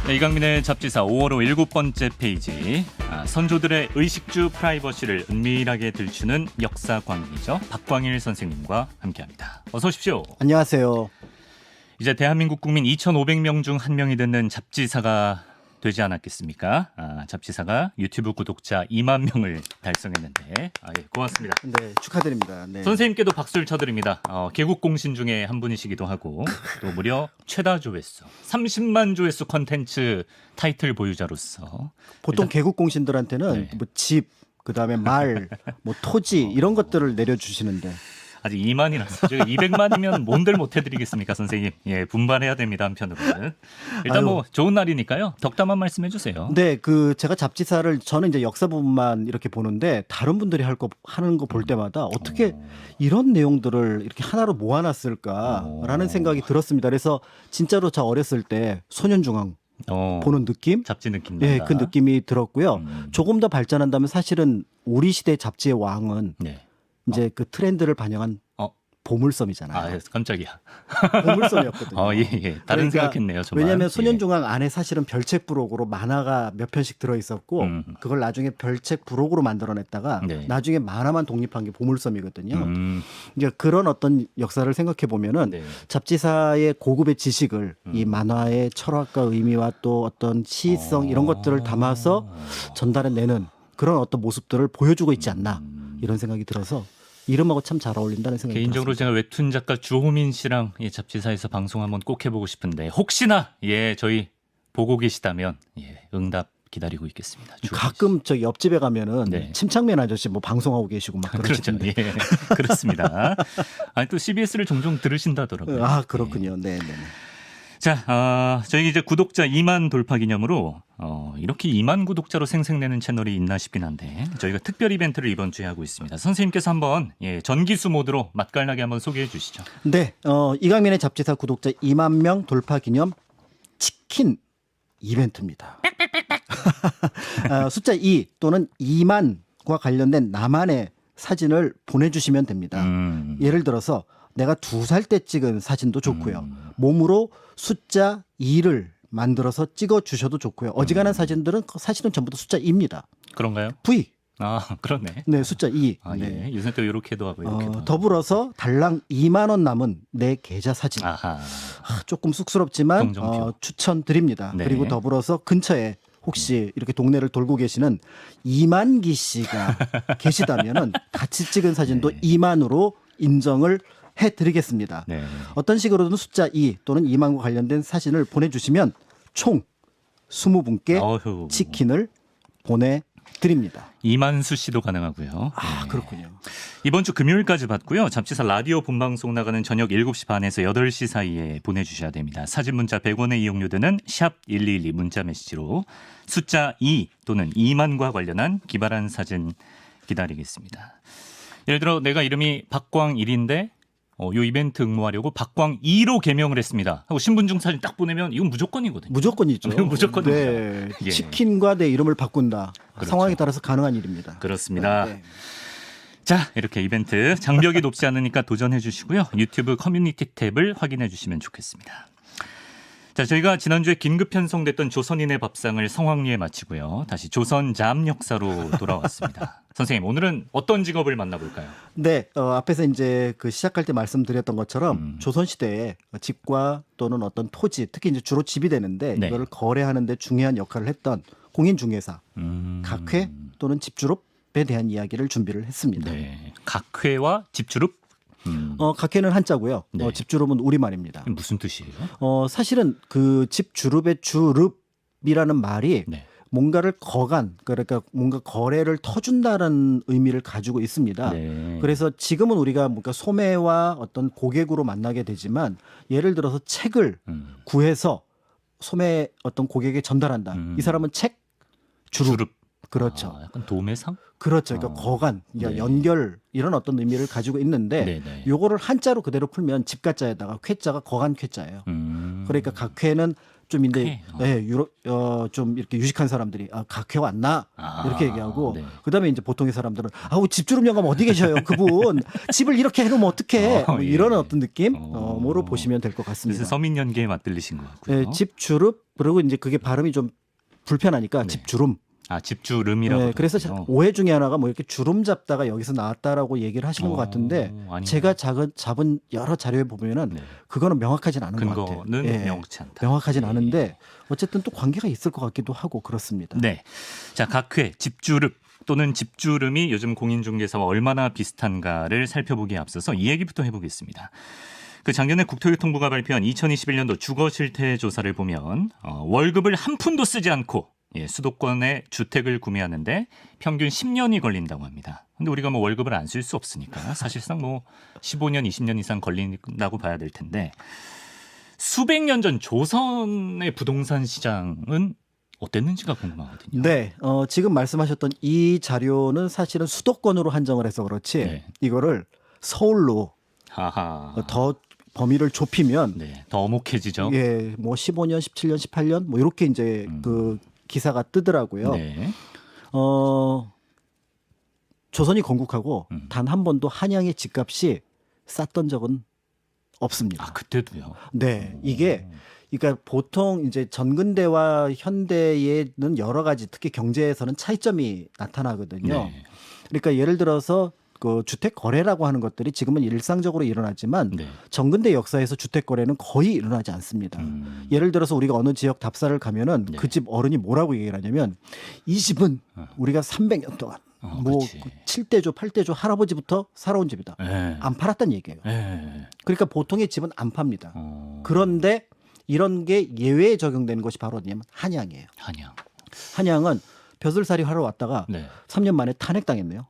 네, 이강민의 잡지사 5월 호 7번째 페이지. 선조들의 의식주 프라이버시를 은밀하게 들추는 역사 광인이죠. 박광일 선생님과 함께합니다. 어서 오십시오. 안녕하세요. 이제 대한민국 국민 2,500명 중 한 명이 되는 잡지사가 되지 않았겠습니까? 잡지사가 유튜브 구독자 2만 명을 달성했는데 예, 고맙습니다. 네, 축하드립니다. 네. 선생님께도 박수를 쳐드립니다. 개국 공신 중에 한 분이시기도 하고 또 무려 최다 조회수 30만 조회수 컨텐츠 타이틀 보유자로서 보통 개국 공신들한테는 네. 뭐 집, 그다음에 말, 뭐 토지 이런 것들을 내려주시는데 아직 2만이라서 저희가 200만이면 뭔들 못 해드리겠습니까, 선생님? 예, 분발해야 됩니다, 한편으로는. 일단 뭐 좋은 날이니까요. 덕담한 말씀해 주세요. 네, 제가 잡지사를 저는 이제 역사 부분만 이렇게 보는데 다른 분들이 하는 거 볼 때마다 어떻게 이런 내용들을 이렇게 하나로 모아놨을까라는 생각이 들었습니다. 그래서 진짜로 저 어렸을 때 소년중앙 보는 느낌? 잡지 느낌. 네, 그 느낌이 들었고요. 조금 더 발전한다면 사실은 우리 시대 잡지의 왕은 네. 이제 그 트렌드를 반영한 보물섬이잖아요. 깜짝이야. 보물섬이었거든요. 예. 다른 생각했네요. 저만. 왜냐하면 소년중앙 안에 사실은 별책 부록으로 만화가 몇 편씩 들어있었고 그걸 나중에 별책 부록으로 만들어냈다가 네. 나중에 만화만 독립한 게 보물섬이거든요. 이제 그런 어떤 역사를 생각해 보면은 네. 잡지사의 고급의 지식을 이 만화의 철학과 의미와 또 어떤 시의성 이런 것들을 담아서 전달해내는 그런 어떤 모습들을 보여주고 있지 않나 이런 생각이 들어서 이름하고 참 잘 어울린다는 생각이 개인적으로 들었습니다. 제가 웹툰 작가 주호민 씨랑 잡지사에서 방송 한번 꼭 해보고 싶은데 혹시나 저희 보고 계시다면 응답 기다리고 있겠습니다. 가끔 저 옆집에 가면은 네. 침착맨 아저씨 뭐 방송하고 계시고 막 그러시던데. 그렇죠. 그렇습니다. 또 CBS를 종종 들으신다더라고요. 그렇군요. 네. 자, 저희 이제 구독자 2만 돌파 기념으로 이렇게 2만 구독자로 생생내는 채널이 있나 싶긴 한데 저희가 특별 이벤트를 이번 주에 하고 있습니다. 선생님께서 한번 전기수 모드로 맛깔나게 한번 소개해 주시죠. 네, 이강민의 잡지사 구독자 2만 명 돌파 기념 치킨 이벤트입니다. 숫자 2 또는 2만과 관련된 나만의 사진을 보내주시면 됩니다. 예를 들어서 내가 2살 때 찍은 사진도 좋고요. 몸으로 숫자 2를 만들어서 찍어주셔도 좋고요. 어지간한 사진들은 사실은 전부 다 숫자 2입니다. 그런가요? V. 그러네. 네, 숫자 2. 네. 요새 또 이렇게도 하고 이렇게도 하고. 더불어서 달랑 2만 원 남은 내 계좌 사진. 조금 쑥스럽지만 추천드립니다. 네. 그리고 더불어서 근처에 혹시 이렇게 동네를 돌고 계시는 이만기 씨가 계시다면은 같이 찍은 사진도 2만으로 인정을 해드리겠습니다. 네. 어떤 식으로든 숫자 2 또는 2만과 관련된 사진을 보내주시면 총 20분께 치킨을 보내드립니다. 이만수 씨도 가능하고요. 그렇군요. 이번 주 금요일까지 받고요. 잡지사 라디오 본방송 나가는 저녁 7시 반에서 8시 사이에 보내주셔야 됩니다. 사진 문자 100원의 이용료들은 샵 1212 문자 메시지로 숫자 2 또는 2만과 관련한 기발한 사진 기다리겠습니다. 예를 들어 내가 이름이 박광일인데 요 이벤트 응모하려고 박광2로 개명을 했습니다 하고 신분증 사진 딱 보내면 이건 무조건이거든요. 무조건이죠. 무조건이죠. 네. 치킨과 내 이름을 바꾼다. 그렇죠. 상황에 따라서 가능한 일입니다. 그렇습니다. 네. 자, 이렇게 이벤트 장벽이 높지 않으니까 도전해 주시고요. 유튜브 커뮤니티 탭을 확인해 주시면 좋겠습니다. 자, 저희가 지난주에 긴급 편성됐던 조선인의 밥상을 성황리에 마치고요. 다시 조선 잠 역사로 돌아왔습니다. 선생님, 오늘은 어떤 직업을 만나볼까요? 네, 앞에서 이제 시작할 때 말씀드렸던 것처럼 조선시대에 집과 또는 어떤 토지, 특히 이제 주로 집이 되는데 네. 이거를 거래하는데 중요한 역할을 했던 공인중개사, 각회 또는 집주롭에 대한 이야기를 준비를 했습니다. 네, 각회와 집주롭? 각회는 한자고요. 네. 집주롭은 우리말입니다. 무슨 뜻이에요? 사실은 그 집주롭의 주릅이라는 말이 네. 뭔가를 그러니까 뭔가 거래를 터준다는 의미를 가지고 있습니다. 네. 그래서 지금은 우리가 뭔가 소매와 어떤 고객으로 만나게 되지만 예를 들어서 책을 구해서 소매 어떤 고객에게 전달한다. 이 사람은 책 주릅. 그렇죠. 약간 도매상? 그렇죠. 그러니까 거간, 그러니까 네. 연결 이런 어떤 의미를 가지고 있는데 네네. 요거를 한자로 그대로 풀면 집가자에다가 쾌자가 거간 쾌자예요. 그러니까 각회는 좀 이제 좀 이렇게 유식한 사람들이 각회 왔나 이렇게 얘기하고 네. 그다음에 이제 보통의 사람들은 집주름 영감 어디 계셔요? 그분 집을 이렇게 해놓으면 어떡해? 뭐 이런 어떤 느낌으로 보시면 될 것 같습니다. 그래서 서민연계에 맞들리신 것 같고요. 집주릅 그리고 이제 그게 발음이 좀 불편하니까 네. 집주름. 아, 집주름이라고. 네, 그래서 그러군요. 오해 중에 하나가 뭐 이렇게 주름 잡다가 여기서 나왔다라고 얘기를 하시는 것 같은데 아닌가요? 제가 잡은 여러 자료에 보면은 네. 그거는 명확하진 않은 것 같아요. 근거는 예, 명확치 않다. 명확하진 예. 않은데 어쨌든 또 관계가 있을 것 같기도 하고 그렇습니다. 네. 자, 각회 집주름 또는 집주름이 요즘 공인중개사와 얼마나 비슷한가를 살펴보기에 앞서서 이 얘기부터 해보겠습니다. 그 작년에 국토교통부가 발표한 2021년도 주거 실태 조사를 보면 월급을 한 푼도 쓰지 않고 수도권에 주택을 구매하는데 평균 10년이 걸린다고 합니다. 근데 우리가 뭐 월급을 안 쓸 수 없으니까 사실상 뭐 15년, 20년 이상 걸린다고 봐야 될 텐데 수백 년 전 조선의 부동산 시장은 어땠는지가 궁금하거든요. 네, 지금 말씀하셨던 이 자료는 사실은 수도권으로 한정을 해서 그렇지 네. 이거를 서울로 하하. 더 범위를 좁히면 네, 더 어목해지죠. 예, 뭐 15년, 17년, 18년 뭐 이렇게 이제 그 기사가 뜨더라고요. 네. 조선이 건국하고 단 한 번도 한양의 집값이 쌌던 적은 없습니다. 아, 그때도요. 네, 이게 그러니까 보통 이제 전근대와 현대에는 여러 가지 특히 경제에서는 차이점이 나타나거든요. 네. 그러니까 예를 들어서 그 주택 거래라고 하는 것들이 지금은 일상적으로 일어나지만 네. 전근대 역사에서 주택 거래는 거의 일어나지 않습니다. 예를 들어서 우리가 어느 지역 답사를 가면은 네. 그 집 어른이 뭐라고 얘기를 하냐면 이 집은 우리가 300년 동안 뭐 그치. 7대조, 8대조 할아버지부터 살아온 집이다. 네. 안 팔았다는 얘기예요. 네. 그러니까 보통의 집은 안 팝니다. 어, 그런데 이런 게 예외에 적용되는 것이 바로 어디냐면 한양이에요. 한양. 한양은 벼슬살이 하러 왔다가 네. 3년 만에 탄핵당했네요.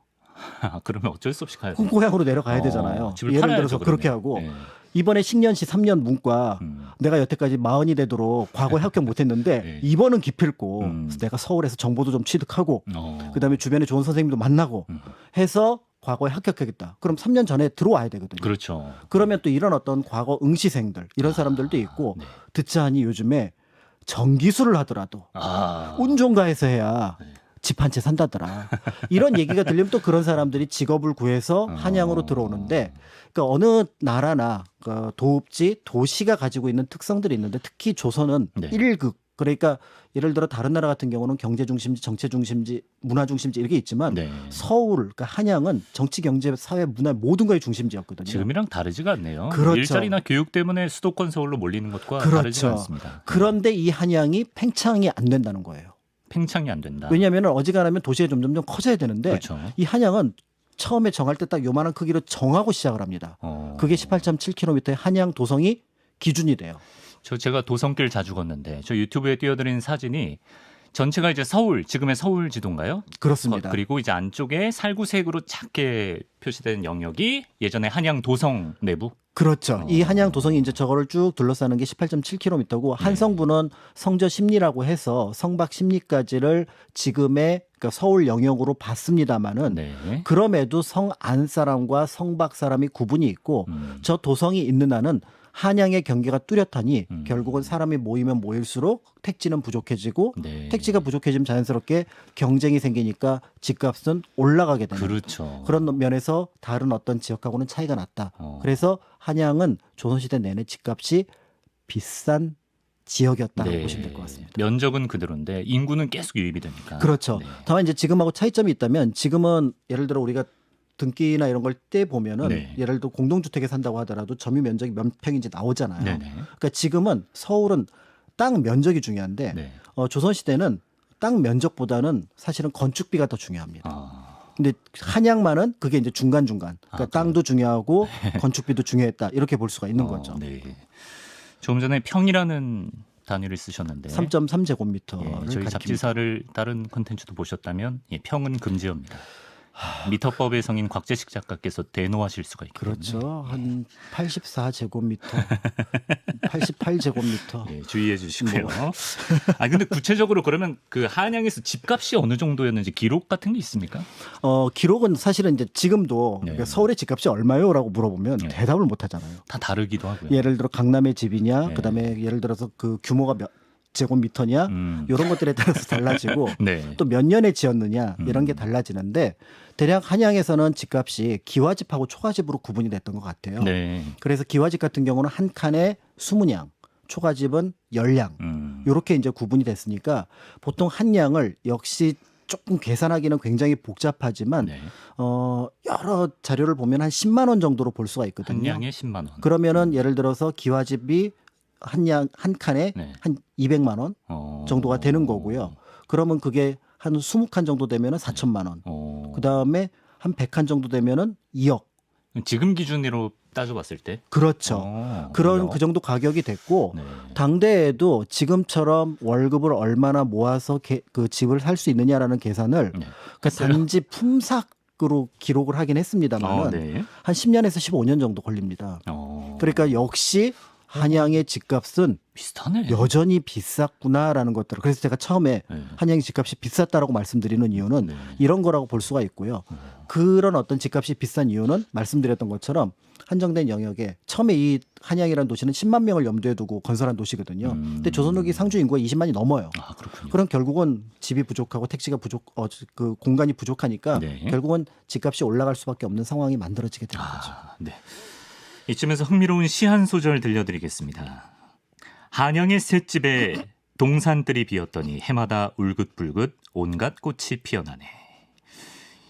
그러면 어쩔 수 없이 가야 돼요. 그럼 고향으로 내려가야 되잖아요. 집을 예를 팔아야죠, 들어서 그렇게 그러면. 하고 네. 이번에 식년시 3년 문과 내가 여태까지 40이 되도록 과거에 합격 못했는데 네. 이번은 기필코 그래서 내가 서울에서 정보도 좀 취득하고 그다음에 주변에 좋은 선생님도 만나고 해서 과거에 합격하겠다. 그럼 3년 전에 들어와야 되거든요. 그렇죠. 그러면 또 이런 어떤 과거 응시생들 이런 사람들도 있고 네. 듣자 하니 요즘에 전기수를 하더라도 아, 운종가에서 해야 집 한 채 산다더라. 이런 얘기가 들리면 또 그런 사람들이 직업을 구해서 한양으로 들어오는데 그러니까 어느 나라나 그 도읍지 도시가 가지고 있는 특성들이 있는데 특히 조선은 네. 일극 그러니까 예를 들어 다른 나라 같은 경우는 경제 중심지, 정치 중심지, 문화 중심지 이렇게 있지만 네. 서울, 그러니까 한양은 정치, 경제, 사회, 문화 모든 거의 중심지였거든요. 지금이랑 다르지가 않네요. 그렇죠. 일자리나 교육 때문에 수도권 서울로 몰리는 것과 그렇죠. 다르지가 않습니다. 그런데 이 한양이 팽창이 안 된다는 거예요. 팽창이 안 된다. 왜냐하면 어지간하면 도시에 점점 커져야 되는데 그렇죠. 이 한양은 처음에 정할 때 딱 요만한 크기로 정하고 시작을 합니다. 그게 18.7km의 한양 도성이 기준이 돼요. 제가 도성길 자주 걷는데 저 유튜브에 띄워드린 사진이 전체가 이제 서울, 지금의 서울 지도인가요? 그렇습니다. 그리고 이제 안쪽에 살구색으로 작게 표시된 영역이 예전에 한양 도성 내부. 그렇죠. 이 한양 도성이 이제 저거를 쭉 둘러싸는 게 18.7km고 한성부는 성저 십리라고 해서 성박 십리까지를 지금의 그러니까 서울 영역으로 봤습니다마는 네. 그럼에도 성 안 사람과 성박 사람이 구분이 있고 저 도성이 있는 한은 한양의 경계가 뚜렷하니 결국은 사람이 모이면 모일수록 택지는 부족해지고 네. 택지가 부족해지면 자연스럽게 경쟁이 생기니까 집값은 올라가게 되는 그렇죠. 그런 면에서 다른 어떤 지역하고는 차이가 났다. 그래서 한양은 조선시대 내내 집값이 비싼 지역이었다고 네. 보시면 될 것 같습니다. 면적은 그대로인데 인구는 계속 유입이 되니까. 그렇죠. 네. 다만 이제 지금하고 차이점이 있다면 지금은 예를 들어 우리가 등기나 이런 걸 떼 보면은 네. 예를 들어 공동주택에 산다고 하더라도 점유 면적이 몇 평인지 나오잖아요. 네네. 그러니까 지금은 서울은 땅 면적이 중요한데 네. 조선 시대는 땅 면적보다는 사실은 건축비가 더 중요합니다. 아, 근데 한양만은 그게 이제 중간중간. 그러니까 아, 땅도 중요하고 건축비도 중요했다. 이렇게 볼 수가 있는 어, 거죠. 네. 조금 전에 평이라는 단위를 쓰셨는데 3.3제곱미터를 예, 저희 잡지사를 다른 콘텐츠도 보셨다면 평은 금지입니다. 미터법의 성인 곽재식 작가께서 대노하실 수가 있기 때문에 그렇죠. 한 84제곱미터, 88제곱미터. 예, 주의해 주시고요. 아 근데 구체적으로 그러면 그 한양에서 집값이 어느 정도였는지 기록 같은 게 있습니까? 기록은 사실은 이제 지금도 네. 그러니까 서울의 집값이 얼마요라고 물어보면 네. 대답을 못 하잖아요. 다 다르기도 하고요. 예를 들어 강남의 집이냐, 네. 그다음에 예를 들어서 그 규모가 몇 제곱미터냐, 이런 것들에 따라서 달라지고 네. 또 몇 년에 지었느냐 이런 게 달라지는데 대략 한양에서는 집값이 기와집하고 초가집으로 구분이 됐던 것 같아요. 네. 그래서 기와집 같은 경우는 한 칸에 20냥, 초가집은 열량. 이렇게 이제 구분이 됐으니까 보통 한 양을 역시 조금 계산하기는 굉장히 복잡하지만 네. 여러 자료를 보면 한 10만 원 정도로 볼 수가 있거든요. 한 양에 10만 원. 그러면은 예를 들어서 기와집이 한 칸에 네. 한 200만 원 정도가 되는 거고요. 그러면 그게 한 20칸 정도 되면은 4천만 원. 그다음에 한 100칸 정도 되면은 2억. 지금 기준으로 따져봤을 때 그렇죠. 그런 2억. 그 정도 가격이 됐고 네. 당대에도 지금처럼 월급을 얼마나 모아서 그 집을 살 수 있느냐라는 계산을 네. 그 단지 품삯으로 기록을 하긴 했습니다만은 네. 한 10년에서 15년 정도 걸립니다. 그러니까 역시 한양의 집값은 비슷하네. 여전히 비쌌구나라는 것들. 그래서 제가 처음에 네. 한양의 집값이 비쌌다라고 말씀드리는 이유는 네. 이런 거라고 볼 수가 있고요. 그런 어떤 집값이 비싼 이유는 말씀드렸던 것처럼 한정된 영역에 처음에 이 한양이라는 도시는 10만 명을 염두에 두고 건설한 도시거든요. 근데 조선 후기 상주 인구가 20만이 넘어요. 아, 그렇군요. 그럼 결국은 집이 부족하고 택지가 그 공간이 부족하니까 네. 결국은 집값이 올라갈 수밖에 없는 상황이 만들어지게 되는 거죠. 네. 이쯤에서 흥미로운 시 한 소절 들려드리겠습니다. 한양의 셋집에 동산들이 비었더니 해마다 울긋불긋 온갖 꽃이 피어나네.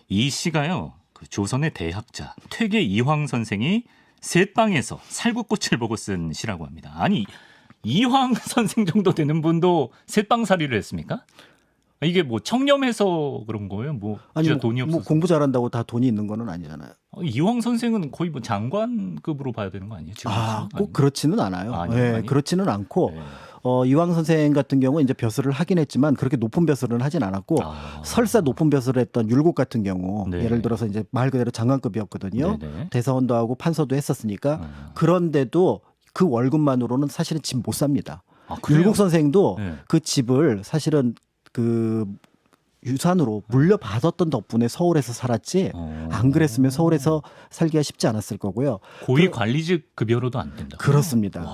이 시가요, 그 조선의 대학자 퇴계 이황 선생이 셋방에서 살구꽃을 보고 쓴 시라고 합니다. 아니, 이황 선생 정도 되는 분도 셋방살이를 했습니까? 이게 뭐 청렴해서 그런 거예요? 뭐 아니 진짜 돈이 없어서? 뭐 공부 잘한다고 다 돈이 있는 거는 아니잖아요. 이황 선생은 거의 뭐 장관급으로 봐야 되는 거 아니에요? 지금 꼭 그렇지는 않아요. 아니요? 그렇지는 않고 네. 이황 선생 같은 경우 이제 벼슬을 하긴 했지만 그렇게 높은 벼슬은 하진 않았고 설사 높은 벼슬을 했던 율곡 같은 경우 네. 예를 들어서 이제 말 그대로 장관급이었거든요. 네네. 대사원도 하고 판서도 했었으니까 그런데도 그 월급만으로는 사실은 집 못 삽니다. 그래요? 율곡 선생도 네. 그 집을 사실은 그 유산으로 물려받았던 덕분에 서울에서 살았지 안 그랬으면 서울에서 살기가 쉽지 않았을 거고요. 고위 관리직 급여로도 안 된다. 그렇습니다.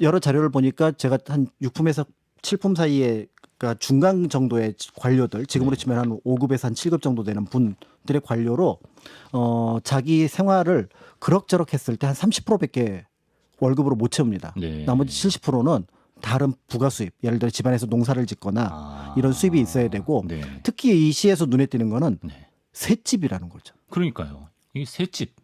여러 자료를 보니까 제가 한 6품에서 7품 사이에 그러니까 중간 정도의 관료들 지금으로 치면 한 5급에서 한 7급 정도 되는 분들의 관료로 자기 생활을 그럭저럭 했을 때 한 30%밖에 월급으로 못 채웁니다. 네. 나머지 70%는 다른 부가 수입, 예를 들어 집안에서 농사를 짓거나 이런 수입이 있어야 되고 네. 특히 이 시에서 눈에 띄는 거는 네. 셋집이라는 거죠. 그러니까요. 이 셋집.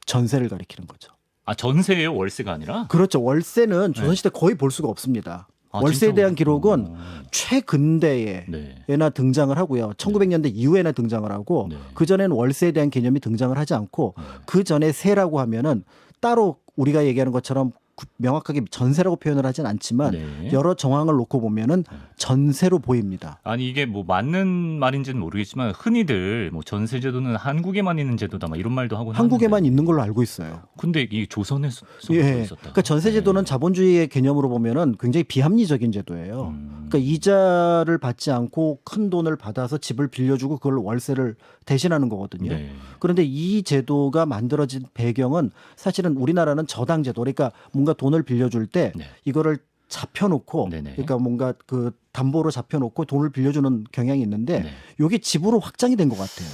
전세를 가리키는 거죠. 전세예요, 월세가 아니라? 그렇죠. 월세는 조선시대 거의 볼 수가 없습니다. 월세에 진짜로? 대한 기록은 최근대에나 네. 등장을 하고요. 1900년대 이후에나 등장을 하고 네. 그전에는 월세에 대한 개념이 등장을 하지 않고 그전에 세라고 하면은 따로 우리가 얘기하는 것처럼 명확하게 전세라고 표현을 하진 않지만 네. 여러 정황을 놓고 보면은 전세로 보입니다. 아니 이게 뭐 맞는 말인지는 모르겠지만 흔히들 뭐 전세 제도는 한국에만 있는 제도다 막 이런 말도 하고 한국에만 하는데. 있는 걸로 알고 있어요. 근데 이 조선에서 있었다. 그러니까 전세 제도는 자본주의의 개념으로 보면은 굉장히 비합리적인 제도예요. 그러니까 이자를 받지 않고 큰 돈을 받아서 집을 빌려주고 그걸 월세를 대신하는 거거든요. 네. 그런데 이 제도가 만들어진 배경은 사실은 우리나라는 저당 제도, 그러니까 뭔가 돈을 빌려줄 때 네. 이거를 잡혀놓고, 네네. 그러니까 뭔가 그 담보로 잡혀놓고 돈을 빌려주는 경향이 있는데 네. 이게 집으로 확장이 된 것 같아요.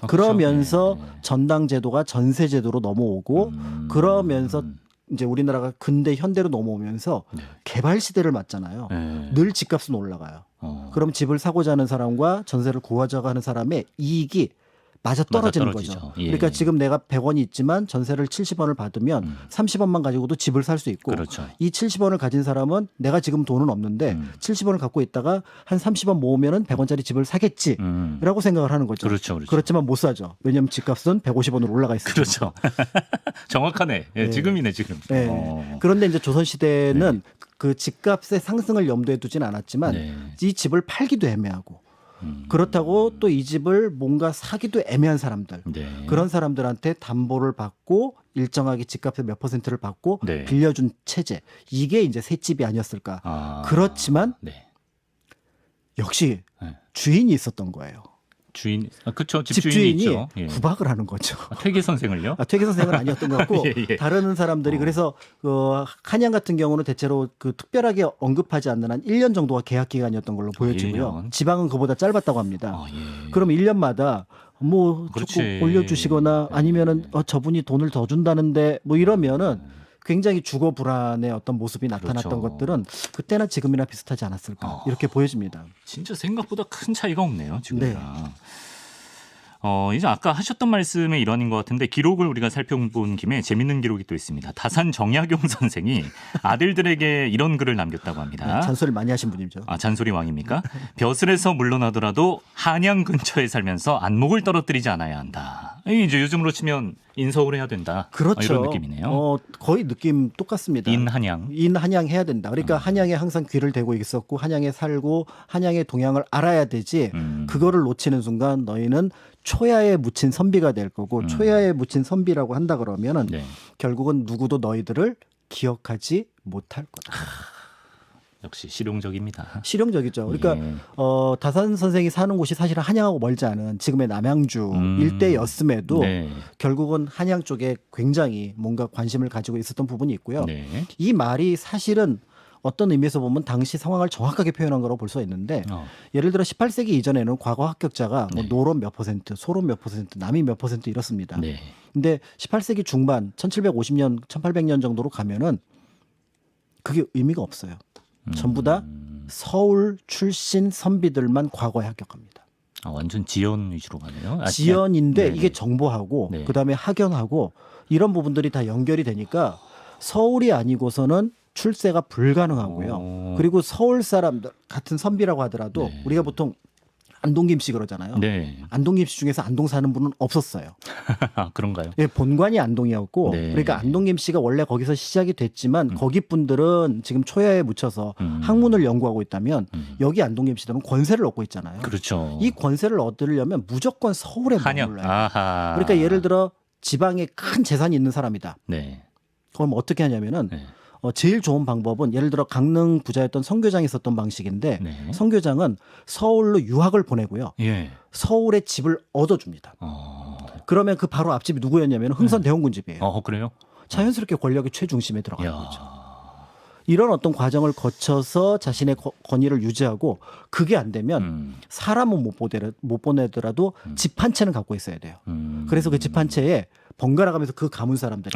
아, 그러면서 그렇죠? 네. 전당 제도가 전세 제도로 넘어오고 그러면서 이제 우리나라가 근대 현대로 넘어오면서 네. 개발 시대를 맞잖아요. 네. 늘 집값은 올라가요. 그럼 집을 사고자 하는 사람과 전세를 구하자고 하는 사람의 이익이 맞아 떨어지는 맞아떨어지죠. 거죠. 예. 그러니까 지금 내가 100원이 있지만 전세를 70원을 받으면 30원만 가지고도 집을 살 수 있고 그렇죠. 이 70원을 가진 사람은 내가 지금 돈은 없는데 70원을 갖고 있다가 한 30원 모으면은 100원짜리 집을 사겠지라고 생각을 하는 거죠. 그렇죠. 그렇지만 못 사죠. 왜냐하면 집값은 150원으로 올라가 있으니까. 그렇죠. 정확하네. 예, 네. 지금이네 지금. 네. 그런데 이제 조선 시대는 그 집값의 상승을 염두에 두진 않았지만 네. 이 집을 팔기도 애매하고 그렇다고 또 이 집을 뭔가 사기도 애매한 사람들 네. 그런 사람들한테 담보를 받고 일정하게 집값의 몇 %를 받고 네. 빌려준 체제 이게 이제 셋집이 아니었을까. 그렇지만 네. 역시 네. 주인이 있었던 거예요. 주인, 그렇죠. 집주인이 있죠. 예. 구박을 하는 거죠. 퇴계 선생을요? 퇴계 선생은 아니었던 것 같고 예. 다른 사람들이 그래서 그 한양 같은 경우는 대체로 그 특별하게 언급하지 않는 한 1년 정도가 계약 기간이었던 걸로 보여지고요. 1년? 지방은 그보다 짧았다고 합니다. 예. 그럼 1년마다 뭐 그렇지. 조금 올려주시거나 아니면은 저분이 돈을 더 준다는데 뭐 이러면은 굉장히 주거 불안의 어떤 모습이 나타났던 그렇죠. 것들은 그때나 지금이나 비슷하지 않았을까 이렇게 보여집니다. 진짜 생각보다 큰 차이가 없네요. 지금이랑. 이제 아까 하셨던 말씀의 일환인 것 같은데 기록을 우리가 살펴본 김에 재밌는 기록이 또 있습니다. 다산 정약용 선생이 아들들에게 이런 글을 남겼다고 합니다. 잔소리를 많이 하신 분이죠. 잔소리 왕입니까? 벼슬에서 물러나더라도 한양 근처에 살면서 안목을 떨어뜨리지 않아야 한다. 이제 요즘으로 치면 인서울 해야 된다. 그렇죠. 이런 느낌이네요. 거의 느낌 똑같습니다. 인한양. 인한양 해야 된다. 그러니까 한양에 항상 귀를 대고 있었고 한양에 살고 한양의 동향을 알아야 되지. 그거를 놓치는 순간 너희는 초야에 묻힌 선비가 될 거고 초야에 묻힌 선비라고 한다 그러면은 네. 결국은 누구도 너희들을 기억하지 못할 거다. 역시 실용적입니다. 실용적이죠. 그러니까 예. 다산 선생이 사는 곳이 사실은 한양하고 멀지 않은 지금의 남양주 일대였음에도 네. 결국은 한양 쪽에 굉장히 뭔가 관심을 가지고 있었던 부분이 있고요. 네. 이 말이 사실은 어떤 의미에서 보면 당시 상황을 정확하게 표현한 거라고 볼 수 있는데 예를 들어 18세기 이전에는 과거 합격자가 뭐 네. 노론 몇 퍼센트, 소론 몇 퍼센트, 남이 몇 퍼센트 이렇습니다. 네. 근데 18세기 중반 1750년, 1800년 정도로 가면은 그게 의미가 없어요. 전부 다 서울 출신 선비들만 과거에 합격합니다. 완전 지연 위주로 가네요. 지연인데 네. 이게 정보하고 네. 그다음에 학연하고 이런 부분들이 다 연결이 되니까 서울이 아니고서는 출세가 불가능하고요. 그리고 서울 사람들 같은 선비라고 하더라도 네. 우리가 보통 안동김씨 그러잖아요. 네. 안동김씨 중에서 안동 사는 분은 없었어요. 그런가요? 예, 본관이 안동이었고 네. 그러니까 안동김씨가 원래 거기서 시작이 됐지만 거기 분들은 지금 초야에 묻혀서 학문을 연구하고 있다면 여기 안동김씨들은 권세를 얻고 있잖아요. 그렇죠. 이 권세를 얻으려면 무조건 서울에 한양. 머물러요. 아하. 그러니까 예를 들어 지방에 큰 재산이 있는 사람이다. 네. 그럼 어떻게 하냐면은 네. 제일 좋은 방법은 예를 들어 강릉 부자였던 성교장이 썼던 방식인데 네. 성교장은 서울로 유학을 보내고요. 예. 서울에 집을 얻어줍니다. 그러면 그 바로 앞집이 누구였냐면 흥선 대원군 집이에요. 그래요? 자연스럽게 권력의 최중심에 들어가는 야. 거죠. 이런 어떤 과정을 거쳐서 자신의 권위를 유지하고 그게 안 되면 사람은 못 보내더라도 집 한 채는 갖고 있어야 돼요. 그래서 그 집 한 채에 번갈아 가면서 그 가문 사람들이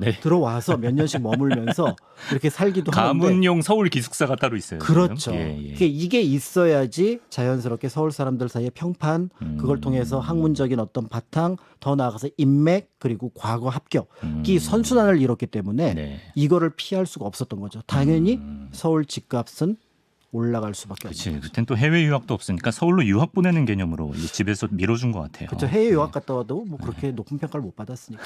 네. 들어와서 몇 년씩 머물면서 이렇게 살기도 하는데 가문용 서울 기숙사가 따로 있어요. 그렇죠. 예. 이게 있어야지 자연스럽게 서울 사람들 사이의 평판 그걸 통해서 학문적인 어떤 바탕 더 나아가서 인맥 그리고 과거 합격이 선순환을 이뤘기 때문에 네. 이거를 피할 수가 없었던 거죠. 당연히 서울 집값은 올라갈 수밖에 없죠. 그렇지. 그땐 또 해외 유학도 없으니까 서울로 유학 보내는 개념으로 이제 집에서 밀어준 것 같아요. 그렇죠. 해외 유학 갔다 와도 뭐 그렇게 높은 평가를 못 받았으니까.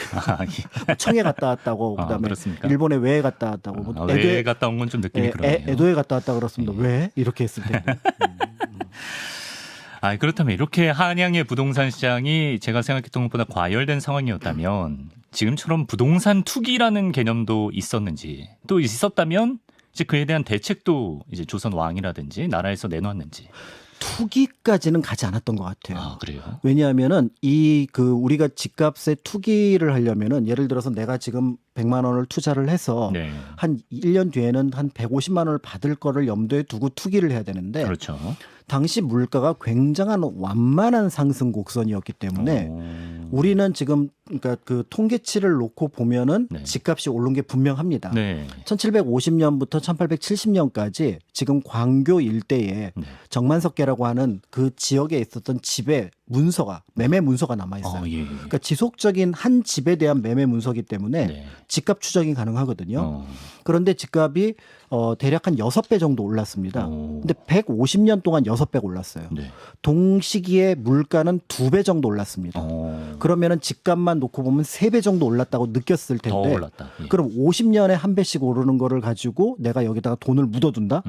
예. 청해 갔다 왔다고 그다음에 그렇습니까? 일본에 외에 갔다 왔다고 뭐 외에 갔다 온 건 좀 느낌이 그러네요. 에도에 갔다 왔다 그렇습니다. 왜 이렇게 했을 때. 그렇다면 이렇게 한양의 부동산 시장이 제가 생각했던 것보다 과열된 상황이었다면 지금처럼 부동산 투기라는 개념도 있었는지 또 있었다면 이제 그에 대한 대책도 이제 조선 왕이라든지 나라에서 내놨는지. 투기까지는 가지 않았던 것 같아요. 그래요? 왜냐하면은 우리가 집값에 투기를 하려면은 예를 들어서 내가 지금 100만 원을 투자를 해서 네. 한 1년 뒤에는 한 150만 원을 받을 거를 염두에 두고 투기를 해야 되는데 그렇죠. 당시 물가가 굉장한 완만한 상승 곡선이었기 때문에 우리는 지금 그러니까 그 통계치를 놓고 보면은 네. 집값이 오른 게 분명합니다. 네. 1750년부터 1870년까지 지금 광교 일대에 네. 정만석계라고 하는 그 지역에 있었던 집에 매매 문서가 남아 있어요. 예. 그러니까 지속적인 한 집에 대한 매매 문서기 때문에 네. 집값 추정이 가능하거든요. 그런데 집값이 대략 한 6배 정도 올랐습니다. 근데 150년 동안 6배가 올랐어요. 네. 동시기에 물가는 2배 정도 올랐습니다. 그러면은 집값만 놓고 보면 3배 정도 올랐다고 느꼈을 더 텐데 올랐다. 예. 그럼 50년에 한 배씩 오르는 거를 가지고 내가 여기다가 돈을 묻어둔다?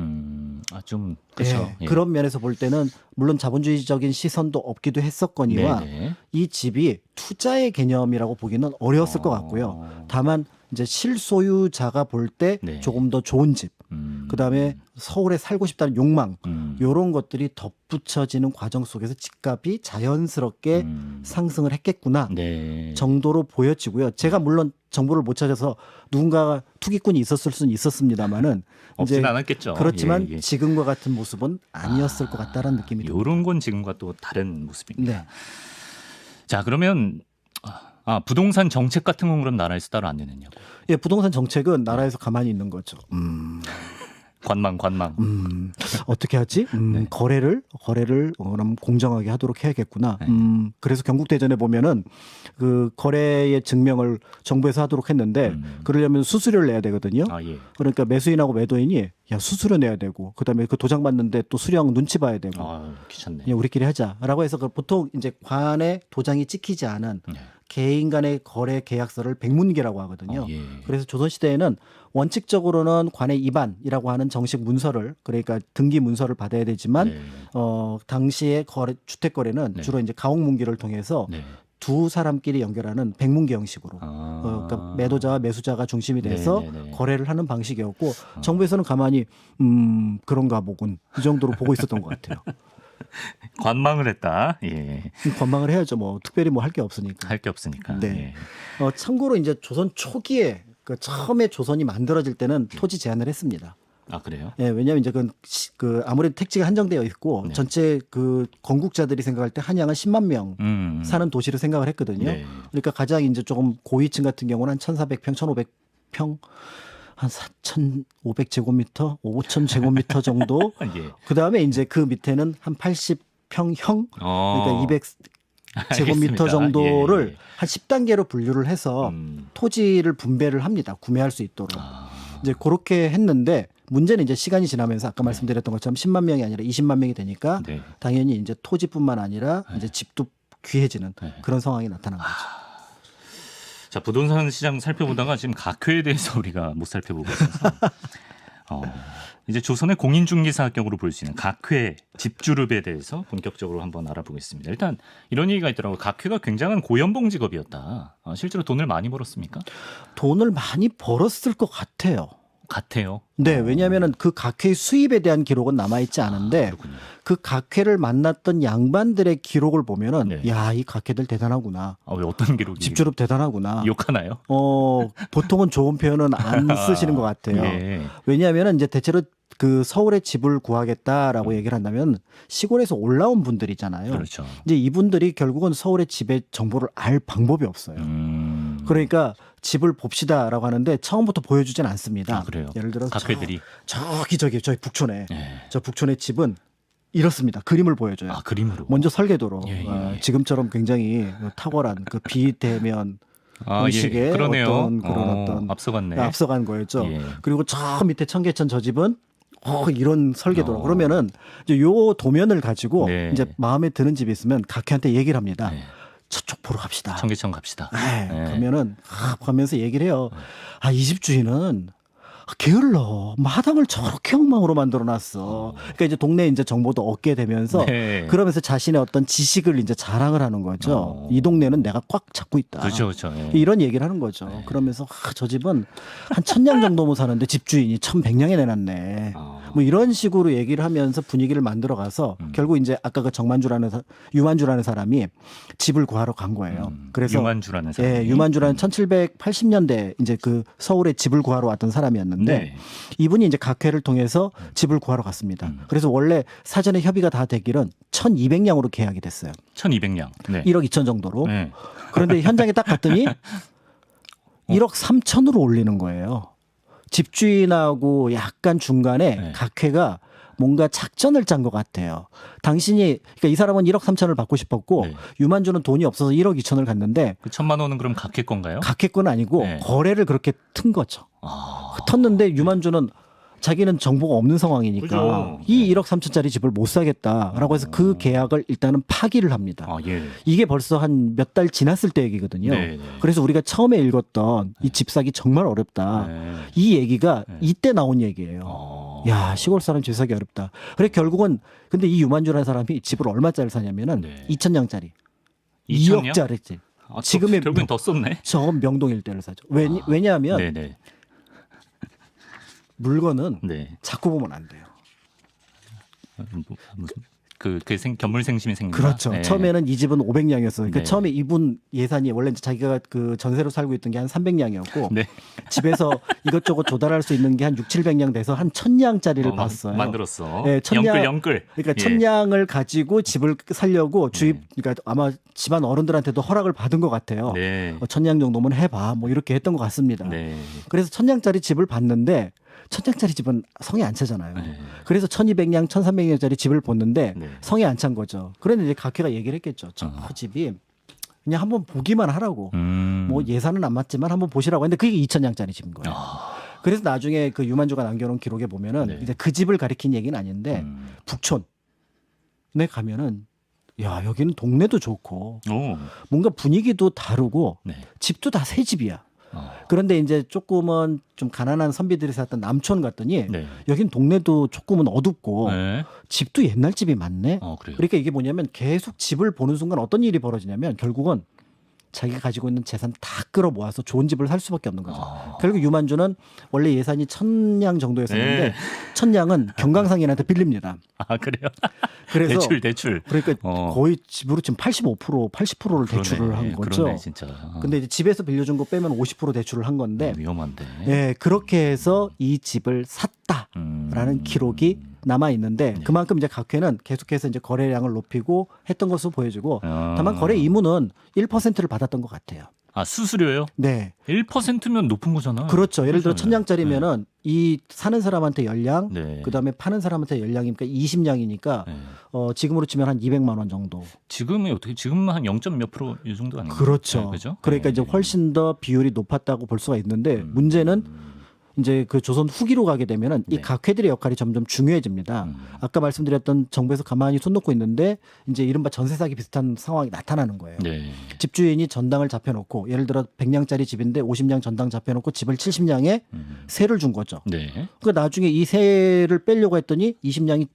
좀 그렇죠. 예. 그런 면에서 볼 때는 물론 자본주의적인 시선도 없기도 했었거니와 네네. 이 집이 투자의 개념이라고 보기는 어려웠을 것 같고요. 다만 이제 실소유자가 볼 때 네. 조금 더 좋은 집, 그다음에 서울에 살고 싶다는 욕망 이런 것들이 덧붙여지는 과정 속에서 집값이 자연스럽게 상승을 했겠구나 네. 정도로 보여지고요. 제가 물론 정보를 못 찾아서 누군가가 투기꾼이 있었을 수는 있었습니다만은 없진 않았겠죠. 그렇지만 예. 지금과 같은 모습은 아니었을 것 같다라는 느낌이 듭니다. 이런 건 지금과 또 다른 모습입니다. 네. 자, 그러면 아, 부동산 정책 같은 건 그럼 나라에서 따로 안 내느냐고. 예, 부동산 정책은 나라에서 가만히 있는 거죠. 관망. 어떻게 하지? 네. 거래를 그럼 공정하게 하도록 해야겠구나. 네. 그래서 경국대전에 보면은 그 거래의 증명을 정부에서 하도록 했는데 그러려면 수수료를 내야 되거든요. 아, 예. 그러니까 매수인하고 매도인이 야 수수료 내야 되고 그다음에 그 도장 받는데 또 수령 눈치 봐야 되고 아, 귀찮네. 그냥 우리끼리 하자라고 해서 그 보통 이제 관에 도장이 찍히지 않은 네. 개인 간의 거래 계약서를 백문계라고 하거든요. 예. 그래서 조선시대에는 원칙적으로는 관의 입안이라고 하는 정식 문서를 그러니까 등기 문서를 받아야 되지만 네. 당시의 주택 거래는 네. 주로 이제 가옥문계를 통해서 네. 두 사람끼리 연결하는 백문계 형식으로 그러니까 매도자와 매수자가 중심이 돼서 네네네. 거래를 하는 방식이었고 정부에서는 가만히 그런가 보군 이 정도로 보고 있었던 것 같아요. 관망을 했다. 예. 관망을 해야죠. 뭐 특별히 뭐 할 게 없으니까. 할 게 없으니까. 네. 예. 참고로 이제 조선 초기에 그 처음에 조선이 만들어질 때는 토지 제한을 했습니다. 아, 그래요? 예, 왜냐하면 이제 그 아무래도 택지가 한정되어 있고 네. 전체 그 건국자들이 생각할 때 한양은 10만 명 사는 도시로 생각을 했거든요. 네. 그러니까 가장 이제 조금 고위층 같은 경우는 한 1,400평, 1,500평, 한 4,500제곱미터, 5,000제곱미터 정도. 예. 그 다음에 이제 그 밑에는 한 80평형, 그러니까 200제곱미터 알겠습니다. 정도를 예. 한 10단계로 분류를 해서 토지를 분배를 합니다. 구매할 수 있도록. 이제 그렇게 했는데 문제는 이제 시간이 지나면서 아까 말씀드렸던 것처럼 10만 명이 아니라 20만 명이 되니까 네. 당연히 이제 토지뿐만 아니라 이제 집도 귀해지는 그런 상황이 나타난 거죠. 자, 부동산 시장 살펴보다가 지금 각회에 대해서 우리가 못 살펴보고 있어서 이제 조선의 공인중개사학경으로 볼 수 있는 각회 집주룹에 대해서 본격적으로 한번 알아보겠습니다. 일단 이런 얘기가 있더라고요. 각회가 굉장한 고연봉 직업이었다. 실제로 돈을 많이 벌었습니까? 돈을 많이 벌었을 것 같아요. 같아요. 네, 왜냐하면은 그 각회의 수입에 대한 기록은 남아있지 않은데 그렇군요. 그 각회를 만났던 양반들의 기록을 보면은 네. 야, 이 각회들 대단하구나. 아, 왜 어떤 기록이? 집주룹 대단하구나. 욕하나요? 보통은 좋은 표현은 안 쓰시는 것 같아요. 예. 왜냐하면 이제 대체로 그 서울에 집을 구하겠다라고 얘기를 한다면 시골에서 올라온 분들이잖아요. 그렇죠. 이제 이분들이 결국은 서울의 집의 정보를 알 방법이 없어요. 그러니까 집을 봅시다라고 하는데 처음부터 보여주진 않습니다. 아, 그래요? 예를 들어서 각회들이. 저기 북촌에 예. 저 북촌의 집은 이렇습니다. 그림을 보여줘요. 아, 그림으로. 먼저 설계도로 예. 지금처럼 굉장히 탁월한 그 비대면 형식의 예. 그러네요. 어떤 그런 어떤 앞서갔네. 앞서간 거였죠. 예. 그리고 저 밑에 청계천 저 집은 이런 설계도로 그러면은 이제 요 도면을 가지고 네. 이제 마음에 드는 집이 있으면 각회한테 얘기를 합니다. 네. 저쪽 보러 갑시다. 청계천 갑시다. 네. 네. 가면은 가면서 얘기를 해요. 이 집 주인은 게을러 마당을 저렇게 엉망으로 만들어놨어. 그러니까 이제 동네 이제 정보도 얻게 되면서 네. 그러면서 자신의 어떤 지식을 이제 자랑을 하는 거죠. 이 동네는 내가 꽉 잡고 있다. 그렇죠. 예. 이런 얘기를 하는 거죠. 그러면서 저 집은 한 1,000냥 정도면 사는데 집주인이 1,100냥에 내놨네. 뭐 이런 식으로 얘기를 하면서 분위기를 만들어 가서 결국 이제 아까 그 유만주라는 사람이 집을 구하러 간 거예요. 그래서 유만주라는 사람. 예, 유만주라는 1780년대 이제 그 서울에 집을 구하러 왔던 사람이었는데 네. 이분이 이제 각회를 통해서 집을 구하러 갔습니다. 그래서 원래 사전에 협의가 다 되기는 1,200냥으로 계약이 됐어요. 1,200냥. 네. 1억 2천 정도로. 네. 그런데 현장에 딱 갔더니 1억 3천으로 올리는 거예요. 집주인하고 약간 중간에 네. 각회가 뭔가 작전을 짠 것 같아요. 그러니까 이 사람은 1억 3천을 받고 싶었고 네. 유만주는 돈이 없어서 1억 2천을 갔는데 그 1,000만 원은 그럼 각회 건가요? 각회 건 아니고 네. 거래를 그렇게 튼 거죠. 아. 텄는데 유만주는 자기는 정보가 없는 상황이니까 그죠. 이 1억 3천짜리 집을 못 사겠다라고 해서 그 계약을 일단은 파기를 합니다. 아, 예. 이게 벌써 한 몇 달 지났을 때 얘기거든요. 네, 네. 그래서 우리가 처음에 읽었던 이 집 사기 정말 어렵다. 네. 이 얘기가 이때 나온 얘기예요. 야, 시골 사람 집 사기 어렵다. 그래 결국은 근데 이 유만주라는 사람이 집을 얼마짜리 사냐면은 네. 2,000냥짜리. 2,000냥? 2억짜리 집. 아, 지금의 결국엔 더 썼네. 저 명동 일대를 사죠. 왜냐하면 네네. 물건은 네. 자꾸 보면 안 돼요. 무슨 견물생심이 생긴다. 그렇죠. 네. 처음에는 이 집은 500량이었어요. 그러니까 네. 처음에 이분 예산이 원래 이제 자기가 그 전세로 살고 있던 게 한 300량이었고 네. 집에서 이것저것 조달할 수 있는 게 한 6, 700량 돼서 한 1000량짜리를 봤어요. 만들었어. 네, 영끌. 그러니까 예. 1000량을 가지고 집을 살려고 그러니까 아마 집안 어른들한테도 허락을 받은 것 같아요. 네. 1000량 정도면 해봐. 뭐 이렇게 했던 것 같습니다. 네. 그래서 1000량짜리 집을 봤는데 1000량짜리 집은 성에 안 차잖아요. 네. 그래서 1200량, 1300량짜리 집을 봤는데 네. 성에 안 찬 거죠. 그런데 이제 각회가 얘기를 했겠죠. 저 집이 그냥 한번 보기만 하라고. 뭐 예산은 안 맞지만 한번 보시라고 했는데 그게 2000량짜리 집인 거예요. 그래서 나중에 그 유만주가 남겨놓은 기록에 보면은 네. 이제 그 집을 가리킨 얘기는 아닌데 북촌에 가면은 야 여기는 동네도 좋고 오. 뭔가 분위기도 다르고 네. 집도 다 새 집이야. 그런데 이제 조금은 좀 가난한 선비들이 살았던 남촌 갔더니 네. 여긴 동네도 조금은 어둡고 네. 집도 옛날 집이 많네. 그래요. 그러니까 이게 뭐냐면 계속 집을 보는 순간 어떤 일이 벌어지냐면 결국은 자기가 가지고 있는 재산 다 끌어모아서 좋은 집을 살 수밖에 없는 거죠. 결국 유만주는 원래 예산이 1000량 정도였었는데 네. 1000량은 경강상인한테 빌립니다. 아 그래요? 그래서 대출. 그러니까 거의 집으로 지금 80%를 대출을 한 거죠. 그러네 진짜. 근데 이제 집에서 빌려준 거 빼면 50% 대출을 한 건데 위험한데. 예, 그렇게 해서 이 집을 샀다라는 기록이 남아 있는데 그만큼 이제 각회는 계속해서 이제 거래량을 높이고 했던 것으로 보여지고 다만 거래 이무는 1%를 받았던 것 같아요. 아 수수료요? 네. 1%면 높은 거잖아요. 그렇죠. 예를 들어 그렇잖아요. 1000량짜리면은 이 사는 사람한테 10량, 네. 그다음에 파는 사람한테 10량이니까 20량이니까 네. 지금으로 치면 한 200만 원 정도. 지금이 어떻게 지금 한 0. 몇 프로 이 정도 아닌가요? 그렇죠. 네, 그죠? 그러니까 네. 이제 훨씬 더 비율이 높았다고 볼 수가 있는데 문제는 이제 그 조선 후기로 가게 되면은 이 네. 각회들의 역할이 점점 중요해집니다. 아까 말씀드렸던 정부에서 가만히 손 놓고 있는데 이제 이른바 전세 사기 비슷한 상황이 나타나는 거예요. 네. 집주인이 전당을 잡혀놓고 예를 들어 100량짜리 집인데 50량 전당 잡혀놓고 집을 70량에 세를 준 거죠. 네. 그러니까 나중에 이 세를 빼려고 했더니 20량이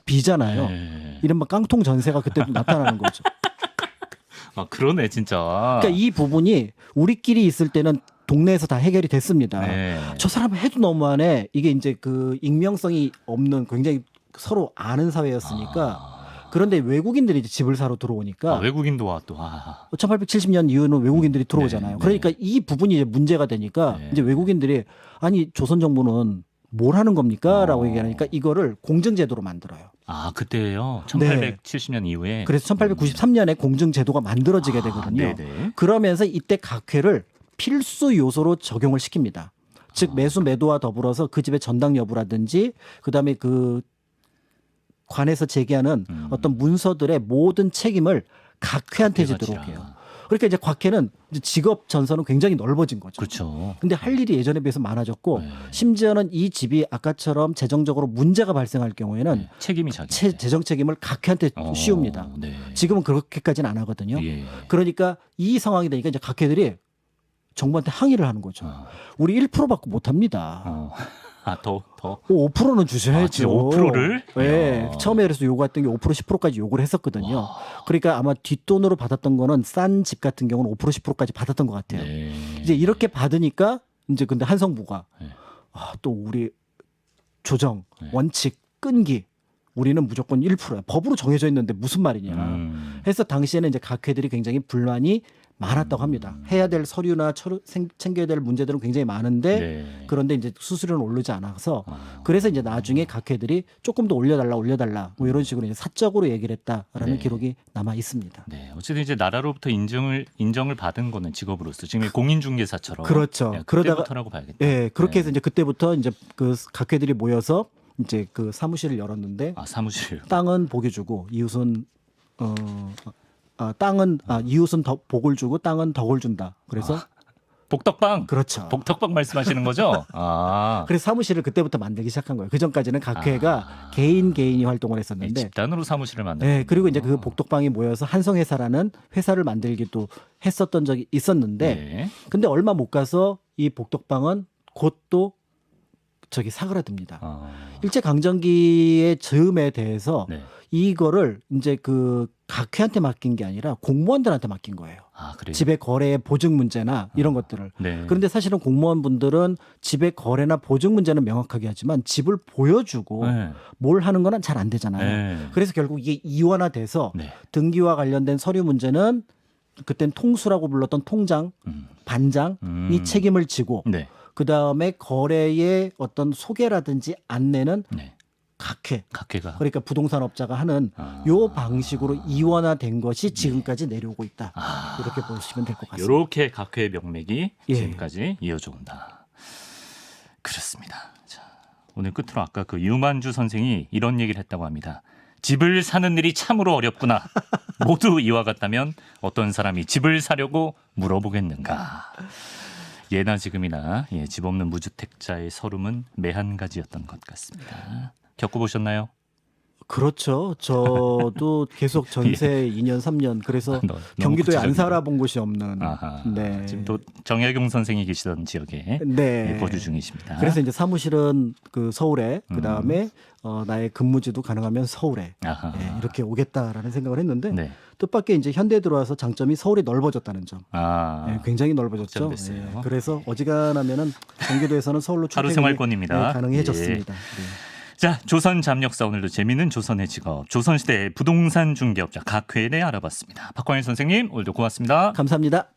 비잖아요. 네. 이른바 깡통 전세가 그때 나타나는 거죠. 아 그러네 진짜. 그러니까 이 부분이 우리끼리 있을 때는 동네에서 다 해결이 됐습니다. 네. 저 사람은 해도 너무하네. 이게 이제 그 익명성이 없는 굉장히 서로 아는 사회였으니까. 그런데 외국인들이 이제 집을 사러 들어오니까 외국인도 와 또. 1870년 이후는 외국인들이 들어오잖아요. 네, 네. 그러니까 이 부분이 이제 문제가 되니까 네. 이제 외국인들이 아니 조선 정부는 뭘 하는 겁니까? 라고 얘기하니까 이거를 공증제도로 만들어요. 아 그때요. 네. 1870년 이후에. 그래서 1893년에 공증제도가 만들어지게 되거든요. 네네. 그러면서 이때 각회를 필수 요소로 적용을 시킵니다. 즉 매수 매도와 더불어서 그 집의 전당 여부라든지 그다음에 그 관에서 제기하는 어떤 문서들의 모든 책임을 각회한테 지도록 해요. 그러니까 이제 각회는 이제 직업 전선은 굉장히 넓어진 거죠. 그렇죠. 근데 할 일이 예전에 비해서 많아졌고 네. 심지어는 이 집이 아까처럼 재정적으로 문제가 발생할 경우에는 네. 책임이 자기. 재정 책임을 각회한테 씌웁니다. 네. 지금은 그렇게까지는 안 하거든요. 예. 그러니까 이 상황이 되니까 이제 각회들이 정부한테 항의를 하는 거죠. 우리 1% 받고 못 합니다. 더. 5%는 주셔야죠. 진짜 5%를? 네. 이야. 처음에 그래서 요구했던 게 5% 10%까지 요구를 했었거든요. 그러니까 아마 뒷돈으로 받았던 거는 싼 집 같은 경우는 5% 10%까지 받았던 것 같아요. 네. 이제 이렇게 받으니까 이제 근데 한성부가 네. 또 우리 조정, 네. 원칙, 끈기 우리는 무조건 1%야. 법으로 정해져 있는데 무슨 말이냐. 해서 당시에는 이제 각회들이 굉장히 불만이 많았다고 합니다. 해야 될 서류나 챙겨야 될 문제들은 굉장히 많은데 네. 그런데 이제 수수료는 오르지 않아서 그래서 이제 나중에 각회들이 조금 더 올려달라 뭐 이런 식으로 이제 사적으로 얘기를 했다라는 네. 기록이 남아 있습니다. 네. 어쨌든 이제 나라로부터 인정을 받은 거는 직업으로서 지금 공인중개사처럼. 그렇죠. 네, 그러다가 그때부터라고 봐야겠다. 예, 그렇게 네. 해서 이제 그때부터 이제 그 각회들이 모여서 이제 그 사무실을 열었는데 사무실. 땅은 복이 주고 이웃은 땅은 이웃은 복을 주고 땅은 덕을 준다. 그래서 복덕방. 그렇죠. 복덕방 말씀하시는 거죠? 그래서 사무실을 그때부터 만들기 시작한 거예요. 그 전까지는 각회가 개인이 활동을 했었는데 집단으로 사무실을 만든. 네, 그리고 이제 그 복덕방이 모여서 한성회사라는 회사를 만들기도 했었던 적이 있었는데 네. 근데 얼마 못 가서 이 복덕방은 곧 또 사그라듭니다. 일제 강점기의 즈음에 대해서 네. 이거를 이제 그 각회한테 맡긴 게 아니라 공무원들한테 맡긴 거예요. 아, 그래요? 집의 거래의 보증 문제나 이런 것들을. 네. 그런데 사실은 공무원분들은 집의 거래나 보증 문제는 명확하게 하지만 집을 보여주고 네. 뭘 하는 거는 잘 안 되잖아요. 네. 그래서 결국 이게 이원화돼서 네. 등기와 관련된 서류 문제는 그땐 통수라고 불렀던 통장, 반장이 책임을 지고 네. 그다음에 거래의 어떤 소개라든지 안내는 네. 각회, 각회가 그러니까 부동산 업자가 하는 요 방식으로 이원화된 것이 지금까지 내려오고 있다. 이렇게 보시면 될 것 같습니다. 이렇게 각회의 명맥이 예. 지금까지 이어져 온다. 그렇습니다. 자, 오늘 끝으로 아까 그 유만주 선생이 이런 얘기를 했다고 합니다. 집을 사는 일이 참으로 어렵구나. 모두 이와 같다면 어떤 사람이 집을 사려고 물어보겠는가. 예나 지금이나 집 없는 무주택자의 서름은 매한가지였던 것 같습니다. 겪어보셨나요? 그렇죠. 저도 계속 전세 2년, 3년 그래서 너무 경기도에 안 구체적인데. 살아본 곳이 없는. 아하, 네. 지금 또 정약용 선생이 계시던 지역에 네. 거주 중이십니다. 그래서 이제 사무실은 그 서울에 그다음에 나의 근무지도 가능하면 서울에 아하. 이렇게 오겠다라는 생각을 했는데 네. 뜻밖의 이제 현대에 들어와서 장점이 서울이 넓어졌다는 점. 아, 굉장히 넓어졌죠. 확장됐어요. 그래서 어지간하면은 경기도에서는 서울로 하루 출퇴근이 생활권입니다. 가능해졌습니다. 자, 조선 잡력사 오늘도 재미있는 조선의 직업, 조선시대 부동산 중개업자 각회에 대해 알아봤습니다. 박광일 선생님, 오늘도 고맙습니다. 감사합니다.